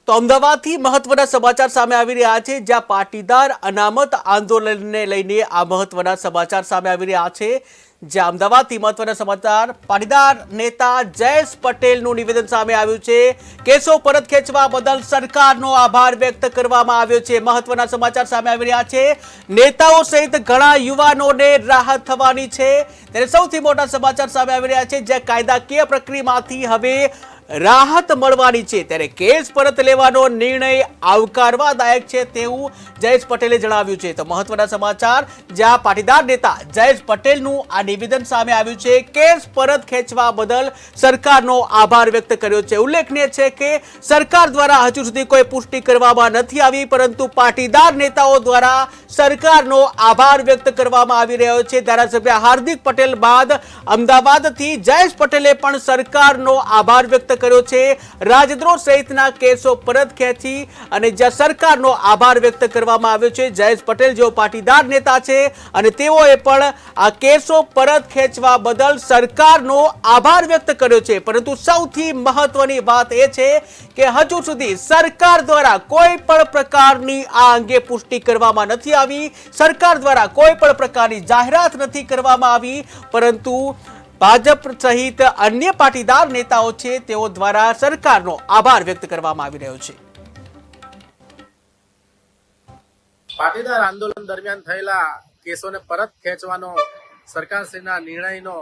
તો અમદાવાદથી મહત્વના સમાચાર સામે આવી રહ્યા છે, જ્યાં પાટીદાર અનામત આંદોલનને લઈને આ મહત્વના સમાચાર સામે આવી રહ્યા છે, જ્યાં અમદાવાદથી મહત્વના સમાચાર પાટીદાર નેતા જયેશ પટેલનું નિવેદન સામે આવ્યું છે। કેસો પરત ખેંચવા બદલ સરકારનો આભાર વ્યક્ત કરવામાં આવ્યો છે। મહત્વના સમાચાર સામે આવી રહ્યા છે, નેતાઓ સહિત ઘણા યુવાનોને રાહત થવાની છે। ત્યારે સૌથી મોટા સમાચાર સામે આવી રહ્યા છે, જ્યાં કાયદાકીય પ્રક્રિયામાંથી હવે રાહત મળવાની છે। ત્યારે કેસ પરત લેવાનો નિર્ણય આવકારવાદાયક છે તેવું જયેશ પટેલે જણાવ્યું છે। તો મહત્વના સમાચાર, જ્યાં પાટીદાર નેતા જયેશ પટેલનું આ નિવેદન સામે આવ્યું છે, કેસ પરત ખેંચવા બદલ સરકારનો આભાર વ્યક્ત કર્યો છે। ઉલ્લેખનીય છે કે સરકાર દ્વારા હજુ સુધી કોઈ પુષ્ટિ કરવામાં નથી આવી, પરંતુ પાટીદાર નેતાઓ દ્વારા સરકારનો આભાર વ્યક્ત કરવામાં આવી રહ્યો છે। ધારાસભ્ય હાર્દિક પટેલ બાદ અમદાવાદથી જયેશ પટેલે પણ સરકારનો આભાર વ્યક્ત કર્યો છે। રાજદ્રોહ સહિતના કેસો પરત ખેંચી અને જ્યાં સરકારનો આભાર વ્યક્ત કરવામાં આવ્યો છે। જયેશ પટેલ જેઓ પાટીદાર નેતા છે અને તેઓએ પણ આ કેસો પરત ખેંચવા બદલ સરકારનો આભાર વ્યક્ત કર્યો છે, પરંતુ સૌથી મહત્વની વાત એ છે કે હજુ સુધી સરકાર દ્વારા કોઈ પણ પ્રકારની આ અંગે પુષ્ટિ કરવામાં નથી આવી। સરકાર દ્વારા કોઈ પણ પ્રકારની જાહેરાત નથી કરવામાં આવી, પરંતુ ભાજપ સહિત અન્ય પાટીદાર નેતાઓ છે તેઓ દ્વારા સરકારનો આભાર વ્યક્ત કરવામાં આવી રહ્યો છે। પાટીદાર આંદોલન દરમિયાન થયેલા કેસોને પરત ખેંચવાનો સરકારશ્રીના નિર્ણયનો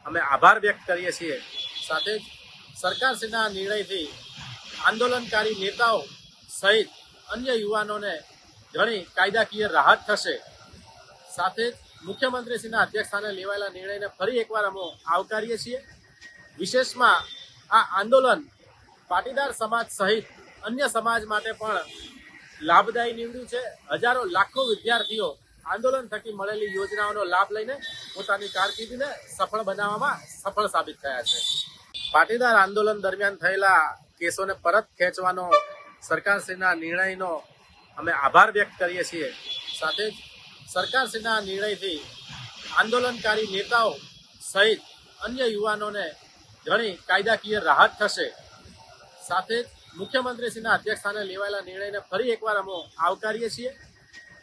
અમે આભાર વ્યક્ત કરીએ છીએ। સાથે જ સરકારશ્રીના નિર્ણયથી આંદોલનકારી નેતાઓ સહિત અન્ય યુવાનોને ઘણી કાયદાકીય રાહત થશે। સાથે જ મુખ્યમંત્રીશ્રીના અધ્યક્ષસ્થાને લેવાયેલા નિર્ણયને ફરી એકવાર અમે આવકારીએ છીએ। વિશેષમાં આ આંદોલન પાટીદાર સમાજ સહિત અન્ય સમાજ માટે પણ લાભદાયી નીવડ્યું છે। હજારો લાખો વિદ્યાર્થીઓ આંદોલન થકી મળેલી યોજનાઓનો લાભ લઈને પોતાની કારકિર્દીને સફળ બનાવવામાં સફળ સાબિત થયા છે। પાટીદાર આંદોલન દરમિયાન થયેલા કેસોને પરત ખેંચવાનો સરકારશ્રીના નિર્ણયનો અમે આભાર વ્યક્ત કરીએ છીએ। સાથે જ સરકારશ્રીના નિર્ણયથી આંદોલનકારી નેતાઓ સહિત અન્ય યુવાનોને ઘણી કાયદાકીય રાહત થશે। સાથે જ મુખ્યમંત્રીશ્રીના અધ્યક્ષસ્થાને લેવાયેલા નિર્ણયને ફરી એકવાર અમે આવકારીએ છીએ।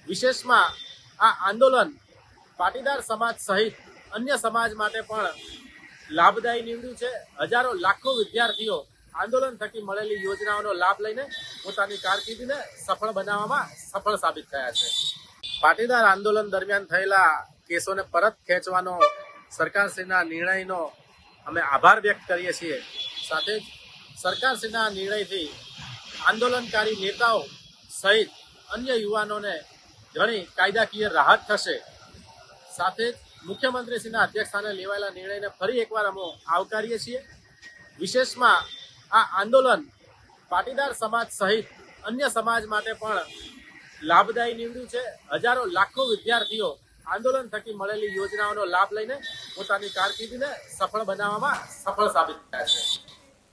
વિશેષમાં આ આંદોલન પાટીદાર સમાજ સહિત અન્ય સમાજ માટે પણ લાભદાયી નીવડ્યું છે। હજારો લાખો વિદ્યાર્થીઓ આંદોલન થકી મળેલી યોજનાઓનો લાભ લઈને પોતાની કારકિર્દીને સફળ બનાવવામાં સફળ સાબિત થયા છે। પાટીદાર આંદોલન દરમિયાન થયેલા કેસોને પરત ખેંચવાનો સરકારશ્રીના નિર્ણયનો અમે આભાર વ્યક્ત કરીએ છીએ। સાથે જ સરકારશ્રીના નિર્ણયથી આંદોલનકારી નેતાઓ સહિત અન્ય યુવાનોને ઘણી કાયદાકીય રાહત થશે। સાથે જ મુખ્યમંત્રીશ્રીના અધ્યક્ષસ્થાને લેવાયેલા નિર્ણયને ફરી એકવાર અમે આવકારીએ છીએ। વિશેષમાં આ આંદોલન પાટીદાર સમાજ સહિત અન્ય સમાજ માટે પણ લાભદાયી નીવડ્યું છે। હજારો લાખો વિદ્યાર્થીઓ આંદોલન થકી મળેલી યોજનાઓનો લાભ લઈને પોતાની કારકિર્દીને સફળ બનાવવામાં સફળ સાબિત થયા છે।